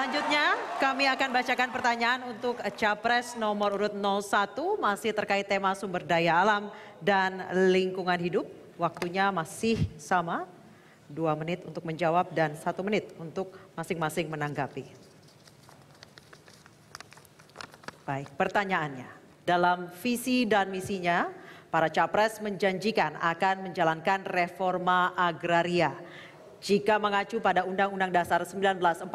Selanjutnya kami akan bacakan pertanyaan untuk Capres nomor urut 01 masih terkait tema sumber daya alam dan lingkungan hidup. Waktunya masih sama, 2 menit untuk menjawab dan 1 menit untuk masing-masing menanggapi. Baik, pertanyaannya. Dalam visi dan misinya, para capres menjanjikan akan menjalankan reforma agraria. Jika mengacu pada Undang-Undang Dasar 1945,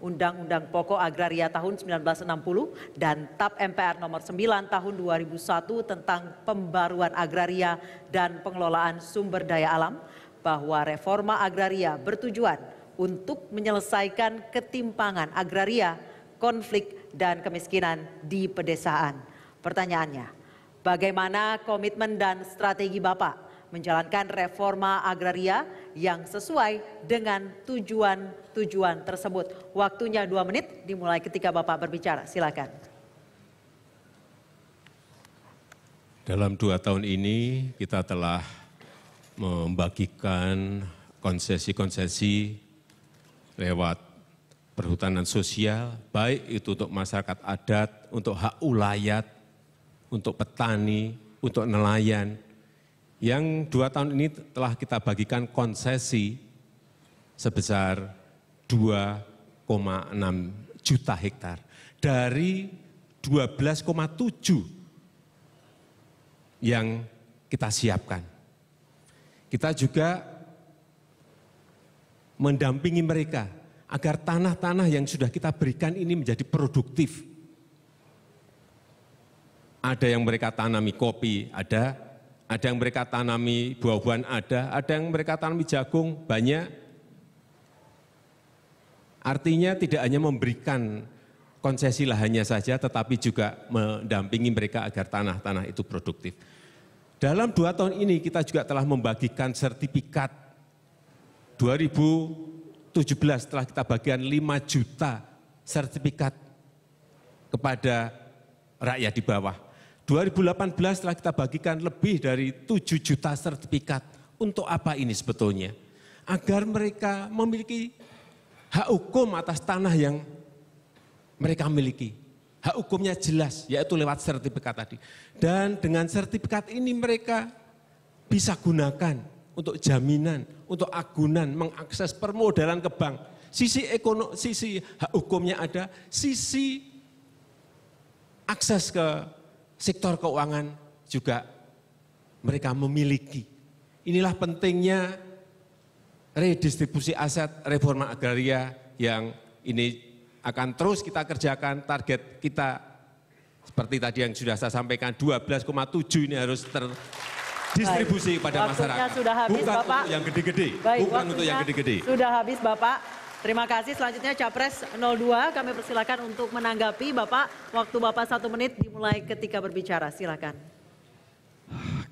Undang-Undang Pokok Agraria tahun 1960, dan TAP MPR nomor 9 tahun 2001 tentang pembaruan agraria dan pengelolaan sumber daya alam, bahwa reforma agraria bertujuan untuk menyelesaikan ketimpangan agraria, konflik, dan kemiskinan di pedesaan. Pertanyaannya, bagaimana komitmen dan strategi Bapak menjalankan reforma agraria yang sesuai dengan tujuan-tujuan tersebut? Waktunya 2 menit dimulai ketika Bapak berbicara. Silakan. Dalam 2 tahun ini kita telah membagikan konsesi-konsesi lewat perhutanan sosial, baik itu untuk masyarakat adat, untuk hak ulayat, untuk petani, untuk nelayan. Yang 2 tahun ini telah kita bagikan konsesi sebesar 2,6 juta hektar dari 12,7 yang kita siapkan. Kita juga mendampingi mereka agar tanah-tanah yang sudah kita berikan ini menjadi produktif. Ada yang mereka tanami kopi, ada yang mereka tanami buah-buahan, ada yang mereka tanami jagung, banyak. Artinya tidak hanya memberikan konsesi lahannya saja, tetapi juga mendampingi mereka agar tanah-tanah itu produktif. Dalam 2 tahun ini kita juga telah membagikan sertifikat 2017 telah kita bagikan 5 juta sertifikat kepada rakyat di bawah. 2018 telah kita bagikan lebih dari 7 juta sertifikat. Untuk apa ini sebetulnya? Agar mereka memiliki hak hukum atas tanah yang mereka miliki. Hak hukumnya jelas, yaitu lewat sertifikat tadi. Dan dengan sertifikat ini mereka bisa gunakan untuk jaminan, untuk agunan, mengakses permodalan ke bank. Sisi hak hukumnya ada, sisi akses ke sektor keuangan juga mereka memiliki. Inilah pentingnya redistribusi aset reforma agraria yang ini akan terus kita kerjakan. Target kita seperti tadi yang sudah saya sampaikan 12,7 ini harus terdistribusi pada masyarakat. Sudah habis, bukan Bapak. Untuk yang gede-gede. Bukan untuk yang gede-gede. Sudah habis Bapak. Terima kasih. Selanjutnya Capres 02, kami persilakan untuk menanggapi. Bapak, waktu Bapak 1 menit dimulai ketika berbicara. Silakan.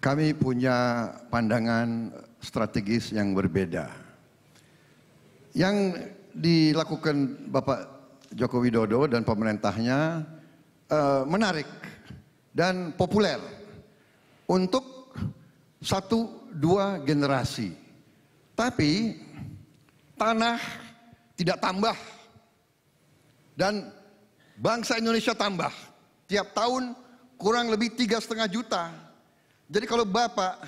Kami punya pandangan strategis yang berbeda. Yang dilakukan Bapak Joko Widodo dan pemerintahnya menarik dan populer untuk 1-2 generasi. Tapi tanah tidak tambah dan bangsa Indonesia tambah. Tiap tahun kurang lebih 3,5 juta. Jadi kalau Bapak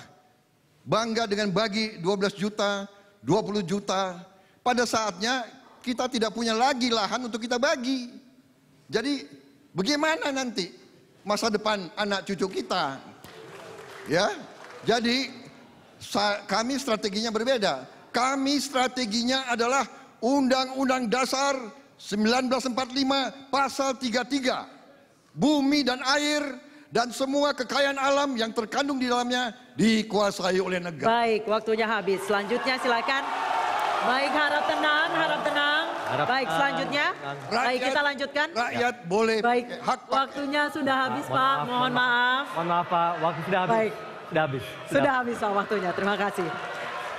bangga dengan bagi 12 juta, 20 juta, pada saatnya kita tidak punya lagi lahan untuk kita bagi. Jadi bagaimana nanti masa depan anak cucu kita? Ya, jadi kami strateginya berbeda. Kami strateginya adalah Undang-Undang Dasar 1945 Pasal 33. Bumi dan air dan semua kekayaan alam yang terkandung di dalamnya dikuasai oleh negara. Baik, waktunya habis. Selanjutnya silakan. Baik, harap tenang, harap tenang. Baik, selanjutnya. Baik, kita lanjutkan. Rakyat boleh Baik, hak waktunya sudah habis Pak. Mohon maaf. Mohon maaf Pak, waktu sudah habis. Baik. Sudah habis. Sudah habis Pak waktunya. Terima kasih.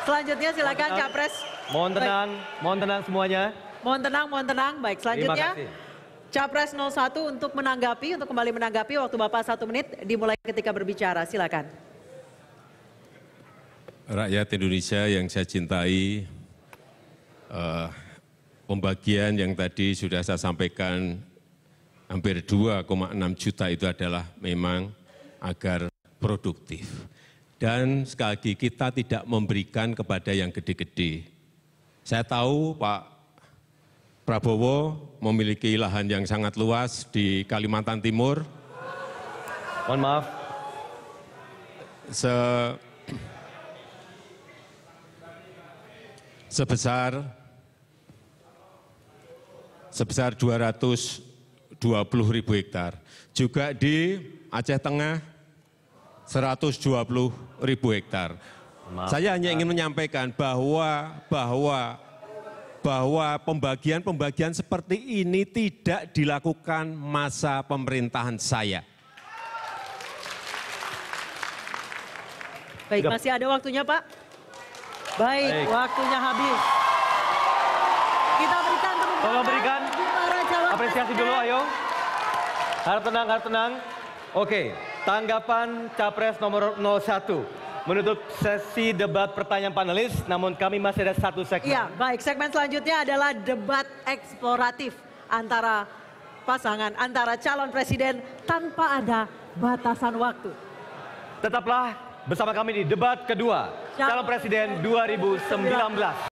Selanjutnya silakan Capres. Mohon tenang semuanya. Mohon tenang. Baik, selanjutnya Terima kasih. Capres 01 untuk menanggapi, untuk kembali menanggapi. Waktu Bapak 1 menit dimulai ketika berbicara. Silakan. Rakyat Indonesia yang saya cintai, pembagian yang tadi sudah saya sampaikan hampir 2,6 juta itu adalah memang agar produktif. Dan sekali lagi kita tidak memberikan kepada yang gede-gede. Saya tahu Pak Prabowo memiliki lahan yang sangat luas di Kalimantan Timur. Mohon maaf. Sebesar 220.000 hektar. Juga di Aceh Tengah 120.000 hektar. Saya hanya ingin menyampaikan bahwa pembagian seperti ini tidak dilakukan masa pemerintahan saya. Baik, masih ada waktunya Pak? Baik, waktunya habis. Kita berikan tepuk tangan. Tolong berikan Para calon apresiasi presiden. dulu, ayo. Harap tenang, harap tenang. Oke, tanggapan Capres nomor 01. Menutup sesi debat pertanyaan panelis, namun kami masih ada satu segmen. Iya, baik. Segmen selanjutnya adalah debat eksploratif antara pasangan, antara calon presiden tanpa ada batasan waktu. Tetaplah bersama kami di debat kedua, calon presiden 2019.